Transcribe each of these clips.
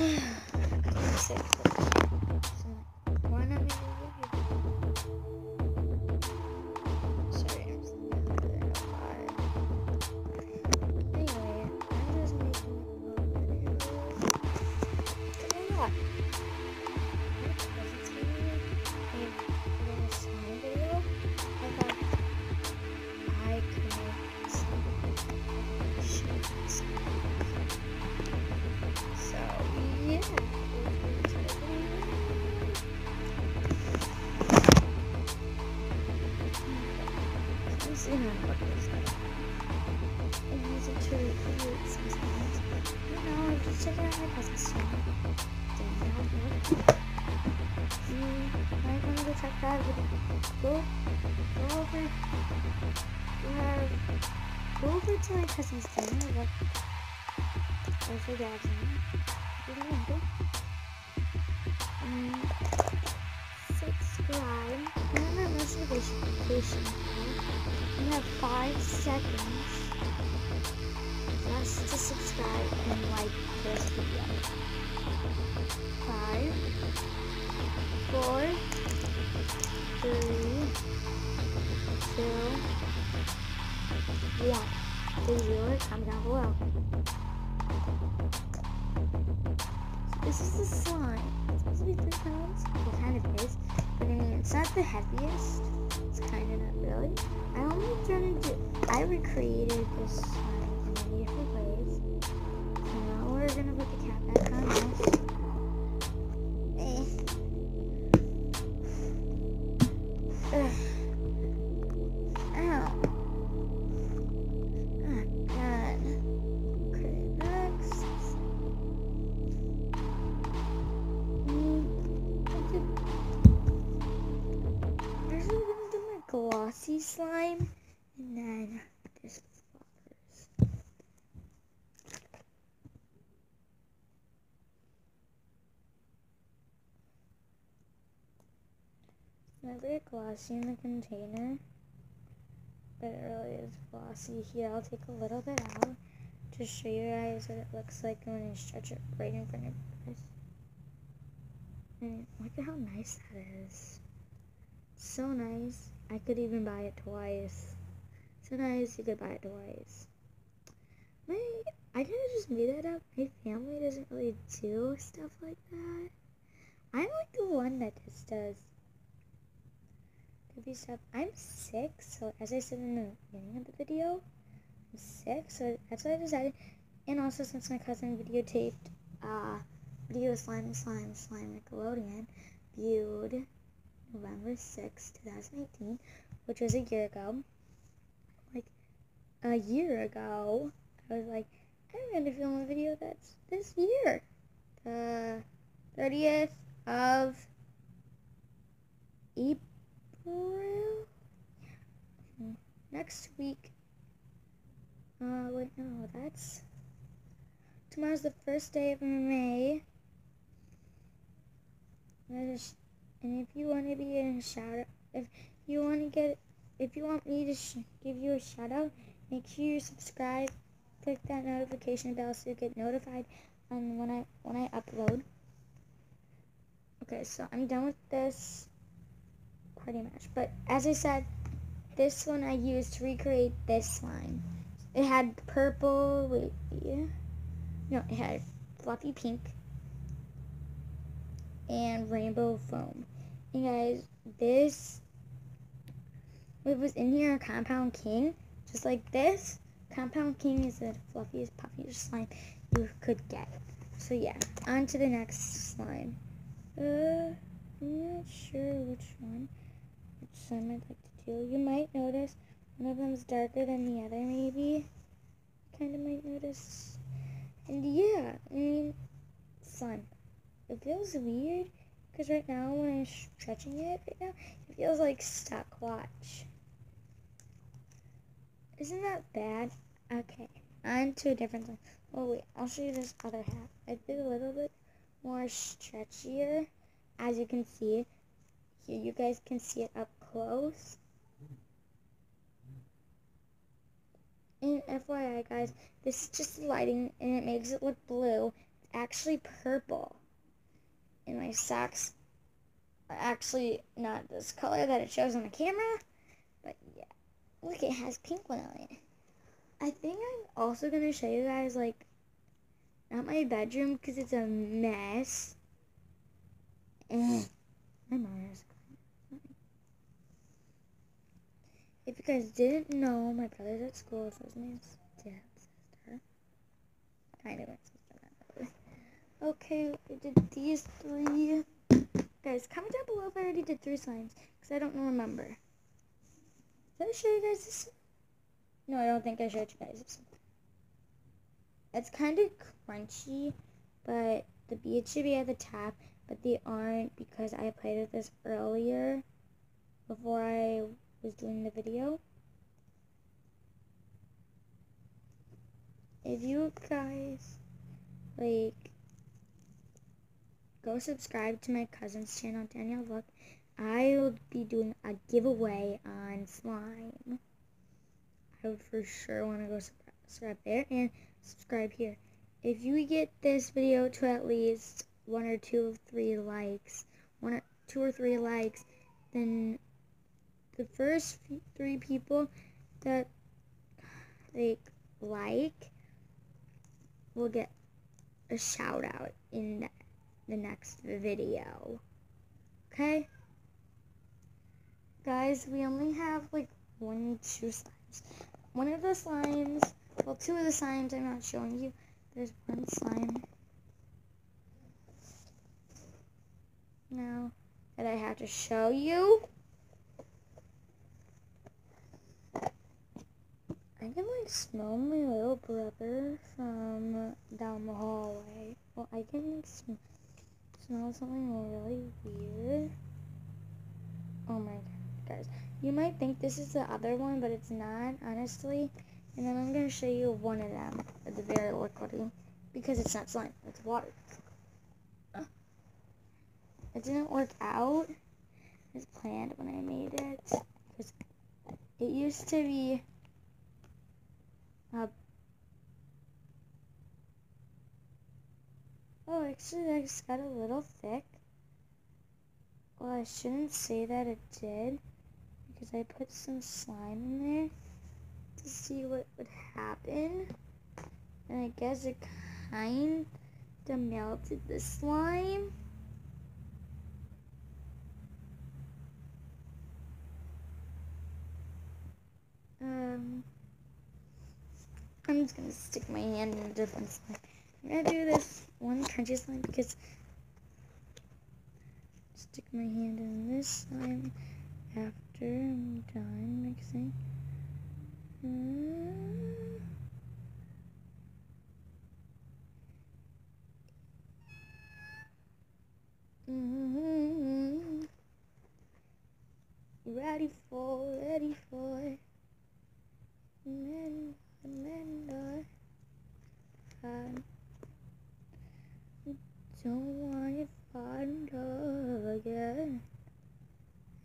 I'm sick. Why not make a video? Sorry, I'm just anyway, I'm just making a video. Come on. See how it looks like. I use it to create sometimes. You know, I'm just checking out my cousin's channel. You might want to go check that video. Go over to my cousin's channel. Or for dad's channel. You don't want to. Subscribe. Turn on notification. You have 5 seconds just to subscribe and like this video. 5, 4, 3, 2, 1. Please leave a comment down below. So this is the slime. It's supposed to be 3 pounds. It kind of is. But I mean, it's not the heaviest. It's kind of not really. I recreated this slime in many different ways. So now we're gonna put the cap back on this. Ow. Oh god. Okay, next. I'm gonna do my glossy slime. And then this flowers. Not very glossy in the container, but it really is glossy. Here, I'll take a little bit out to show you guys what it looks like when you stretch it right in front of you guys. And look at how nice that is. So nice. I could even buy it twice. So nice, you could buy it twice. I kind of just made that up. My family doesn't really do stuff like that. I'm like the one that just does goofy stuff. I'm sick, so as I said in the beginning of the video, I'm sick, so that's what I decided. And also, since my cousin videotaped video Slime Nickelodeon, viewed November 6, 2018, which was a year ago. A year ago, I was like, I'm going to film a video that's this year. The 30th of April? Next week. Wait, no, tomorrow's the first day of May. And if you want to be in a shout out, if you want me to give you a shout out, make sure you subscribe, click that notification bell so you get notified on when I upload. Okay, so I'm done with this pretty much. But as I said, this one I used to recreate this slime. It had purple, it had fluffy pink and rainbow foam. And guys, what was in here, a Compound King, just like this. Compound King is the fluffiest, puffiest slime you could get. So yeah, on to the next slime. I'm not sure which slime I'd like to do. You might notice one of them is darker than the other, maybe. Kind of might notice. And yeah, I mean, slime. It feels weird, because right now, when I'm stretching it right now, it feels like stuck. Watch. Isn't that bad? Okay, on to a different thing. Oh wait, I'll show you this other half. I did a little bit more stretchier, as you can see. Here, you guys can see it up close. And FYI, guys, this is just lighting, and it makes it look blue. actually purple. And my socks are actually not this color that it shows on the camera. But yeah, look, it has pink one on it. I think I'm also going to show you guys, like, not my bedroom because it's a mess. My mom is crying. If you guys didn't know, my brother's at school, so his name's dad's sister. Kind of my sister, not really. Okay, I did these 3. Guys, comment down below if I already did 3 slimes, because I don't remember. Did I show you guys this? No, I don't think I showed you guys this. It's kind of crunchy, but the beads should be at the top, but they aren't because I played with this earlier before I was doing the video. If you guys, like, go subscribe to my cousin's channel, Danielle Look, I'll be doing a giveaway on slime. I would for sure want to go subscribe there and subscribe here. If you get this video to at least 1 or 2 or 3 likes, 2 or 3 likes, then the first 3 people that like will get a shout out in the next video. Okay? Guys, we only have like 1, 2 slimes. One of the slimes, well, 2 of the slimes I'm not showing you. There's 1 slime now that I have to show you. I can like smell my little brother from down the hallway. Well, I can like smell something really weird. Oh my god, guys. You might think this is the other one, but it's not, honestly. And then I'm going to show you one of them at the very liquidy, because it's not slime, it's water. It didn't work out as planned when I made it, because it used to be oh, actually I just got a little thick. Well, I shouldn't say that it did, because I put some slime in there to see what would happen. And I guess it kind of melted the slime. I'm just going to stick my hand in a different slime. I'm going to do this one crunchy slime because stick my hand in this slime after I'm done mixing. Ready for Amanda. Don't want it fond again.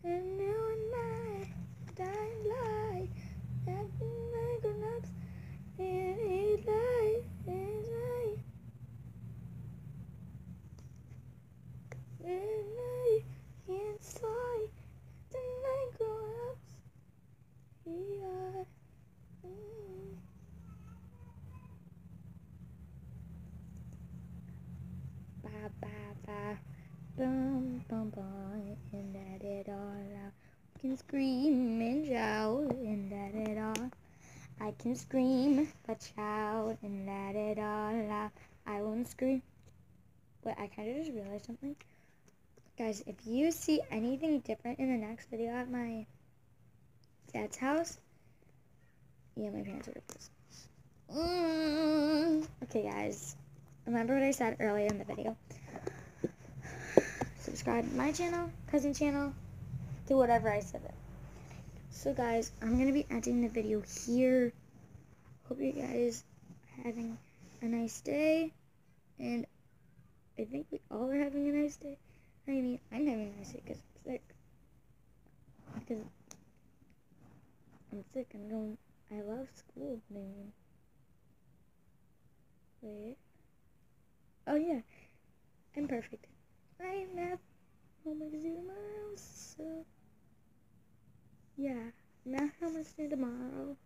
And now and I dying light, acting like grown-ups, and it light, and I can't slide, acting like grown-ups, yeah. Ba ba ba, bum bum bum, and let it all out. I can scream and shout and let it all. I can scream but shout and let it all out. I won't scream. But I kind of just realized something. Guys, if you see anything different in the next video at my dad's house, yeah, my parents are this. Okay, guys. Remember what I said earlier in the video. Subscribe to my channel, cousin channel, do whatever I said there. So guys, I'm going to be ending the video here. Hope you guys are having a nice day. And I think we all are having a nice day. I mean, I'm having a nice day because I'm sick. Because I'm sick and I love school, but I mean, wait. Oh yeah, I'm perfect. I have homework due tomorrow, so yeah, math homework due tomorrow.